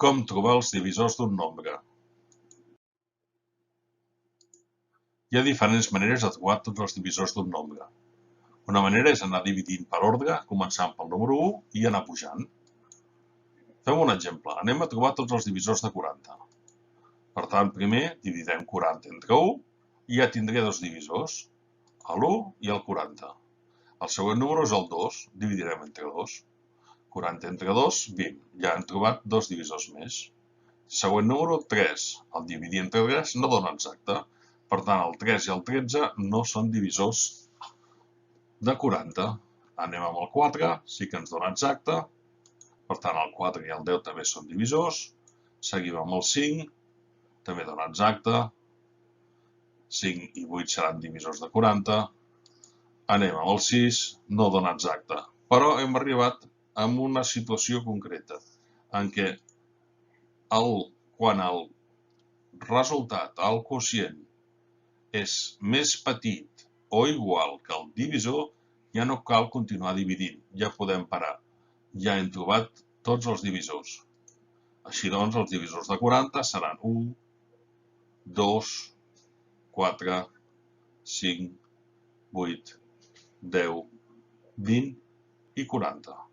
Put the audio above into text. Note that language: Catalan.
Com trobar els divisors d'un nombre? Hi ha diferents maneres de trobar tots els divisors d'un nombre. Una manera és anar dividint per ordre, començant pel número 1 i anar pujant. Fem un exemple. Anem a trobar tots els divisors de 40. Per tant, primer dividirem 40 entre 1 i ja tindré dos divisors, l'1 i el 40. El següent número és el 2, dividirem entre 2. 40 entre 2, 20. Ja hem trobat dos divisors més. Següent número, 3. El dividir entre 3 no dona exacte. Per tant, el 3 i el 13 no són divisors de 40. Anem amb el 4, sí que ens dona exacte. Per tant, el 4 i el 10 també són divisors. Seguim amb el 5, també dona exacte. 5 i 8 seran divisors de 40. Anem amb el 6, no dona exacte. Però hem arribat a una situació concreta, en què quan el resultat, el quocient, és més petit o igual que el divisor, ja no cal continuar dividint, ja podem parar. Ja hem trobat tots els divisors. Així doncs, els divisors de 40 seran 1, 2, 4, 5, 8, 10, 20 i 40.